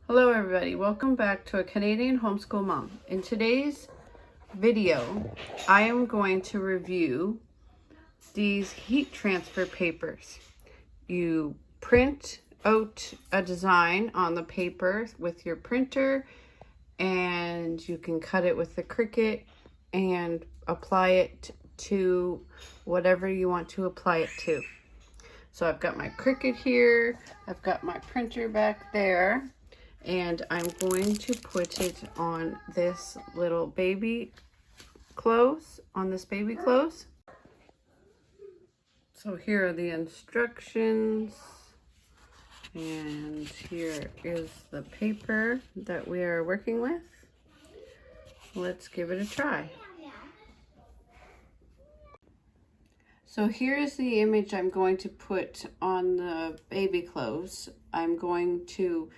Hello everybody, welcome back to A Canadian Homeschool Mom. In today's video, I am going to review these heat transfer papers. You print out a design on the paper with your printer and you can cut it with the Cricut and apply it to whatever you want to apply it to. So I've got my Cricut here, I've got my printer back there, and I'm going to put it on this little baby clothes, So here are the instructions, and here is the paper that we are working with. Let's give it a try. So here's the image I'm going to put on the baby clothes. I'm going to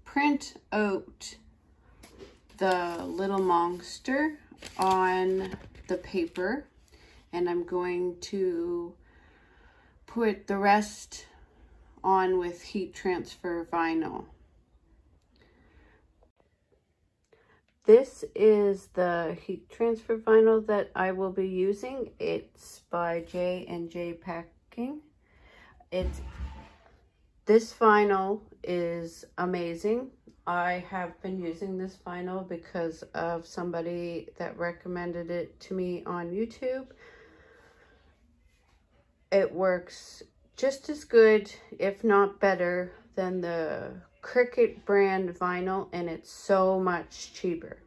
print out the little monster on the paper, and I'm going to put the rest on with heat transfer vinyl. This is the heat transfer vinyl that I will be using. It's by J&J Packing. This vinyl is amazing. I have been using this vinyl because of somebody that recommended it to me on YouTube. It works just as good, if not better, than the Cricut brand vinyl, and it's so much cheaper.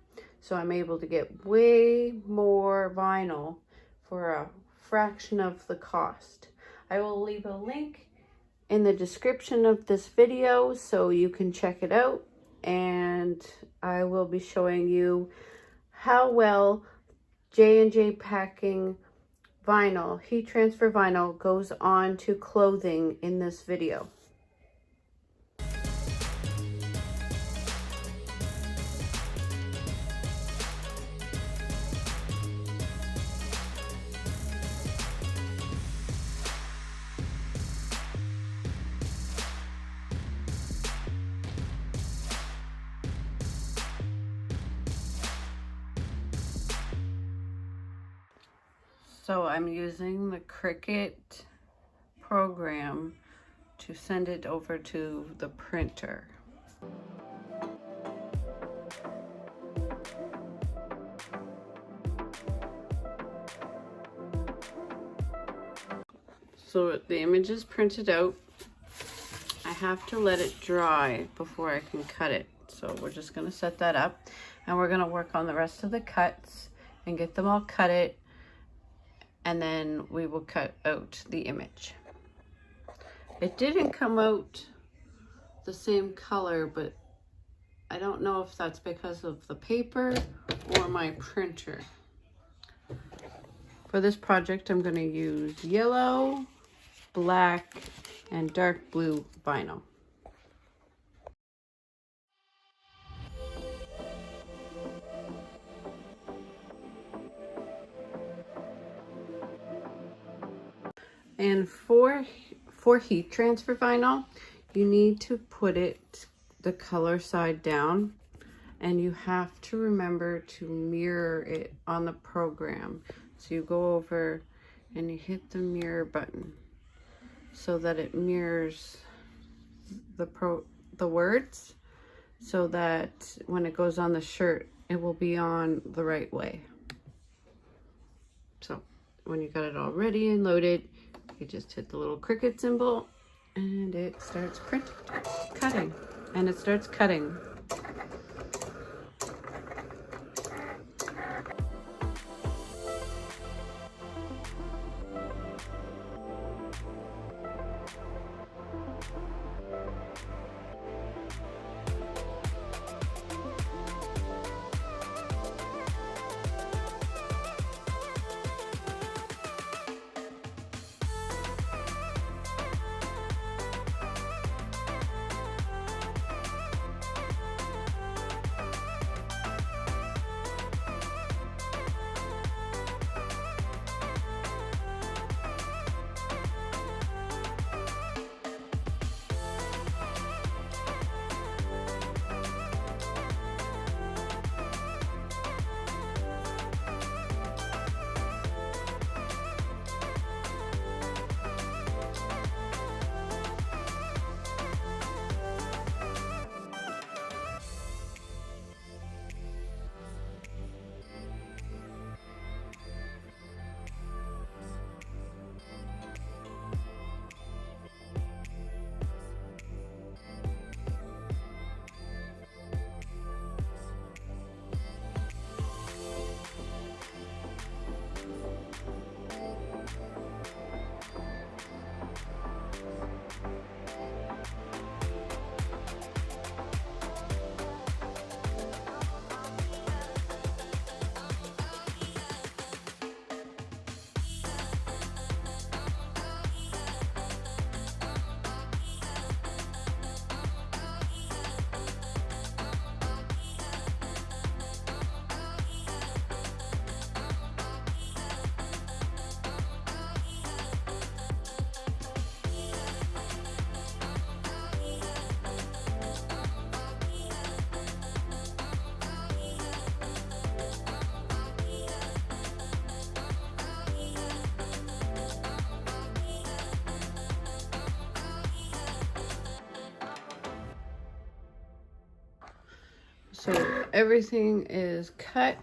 So I'm able to get way more vinyl for a fraction of the cost. I will leave a link in the description of this video so you can check it out, and I will be showing you how well J&J Packing vinyl, heat transfer vinyl, goes on to clothing in this video. So I'm using the Cricut program to send it over to the printer. So the image is printed out. I have to let it dry before I can cut it. So we're just going to set that up, and we're going to work on the rest of the cuts and get them all cut, and then we will cut out the image. It didn't come out the same color, but I don't know if that's because of the paper or my printer. For this project, I'm going to use yellow, black, and dark blue vinyl. And for heat transfer vinyl, you need to put it the color side down, and you have to remember to mirror it on the program. So you go over and you hit the mirror button so that it mirrors the words, so that when it goes on the shirt, it will be on the right way. So when you got it all ready and loaded, you just hit the little Cricut symbol and it starts cutting, and it starts cutting. So everything is cut.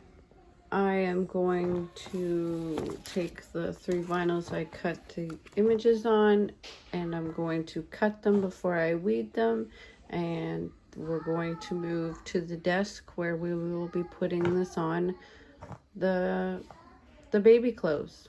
I am going to take the 3 vinyls I cut the images on, and I'm going to cut them before I weed them, and we're going to move to the desk where we will be putting this on the baby clothes.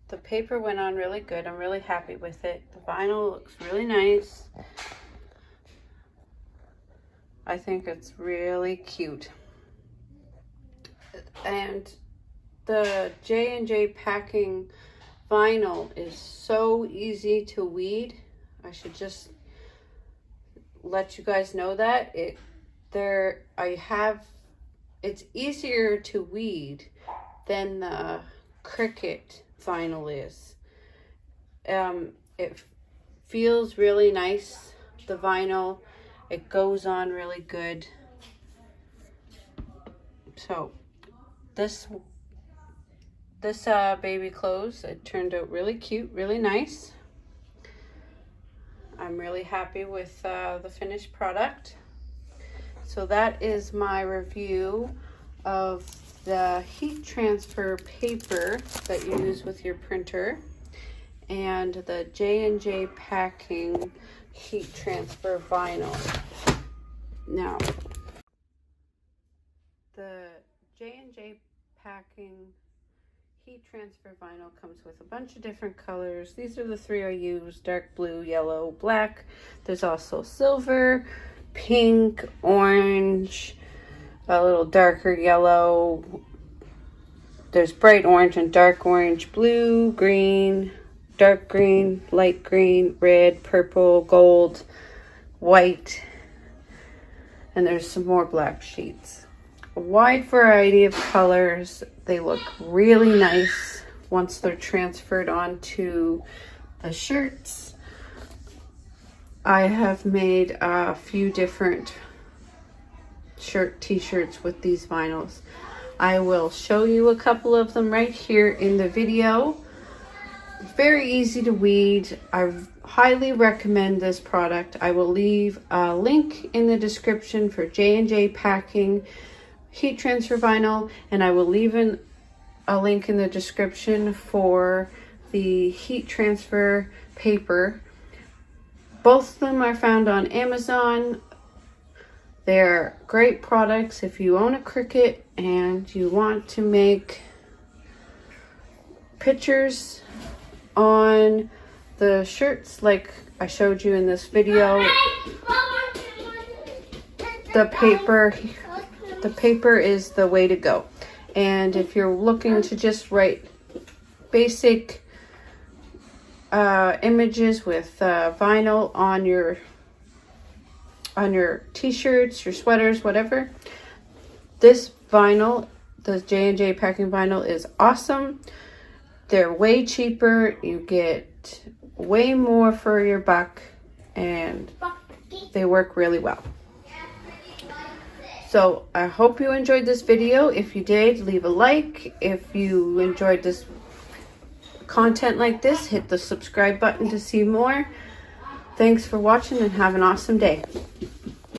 The paper went on really good. I'm really happy with it. The vinyl looks really nice. I think it's really cute. And the J&J Packing vinyl is so easy to weed. I should just let you guys know that. It's easier to weed than the Cricut vinyl is. It feels really nice, the vinyl. It goes on really good. So this baby clothes, it turned out really cute, really nice. I'm really happy with the finished product. So that is my review of the heat transfer paper that you use with your printer and the J&J Packing heat transfer vinyl. Now, the J&J Packing heat transfer vinyl comes with a bunch of different colors. These are the 3 I use: dark blue, yellow, black. There's also silver, pink, orange, a little darker yellow. There's bright orange and dark orange, blue, green, dark green, light green, red, purple, gold, white, and there's some more black sheets. A wide variety of colors. They look really nice once they're transferred onto the shirts. I have made a few different t-shirts with these vinyls. I will show you a couple of them right here in the video. Very easy to weed. I highly recommend this product. I will leave a link in the description for J&J Packing heat transfer vinyl, and I will leave a link in the description for the heat transfer paper. Both of them are found on Amazon. They're great products if you own a Cricut and you want to make pictures on the shirts like I showed you in this video. The paper is the way to go. And if you're looking to just write basic images with vinyl on your on your t-shirts, your sweaters, whatever. This vinyl, the J&J packing vinyl, is awesome. They're way cheaper. You get way more for your buck, and they work really well. So I hope you enjoyed this video. If you did, leave a like. If you enjoyed this content like this, hit the subscribe button to see more. Thanks for watching and have an awesome day.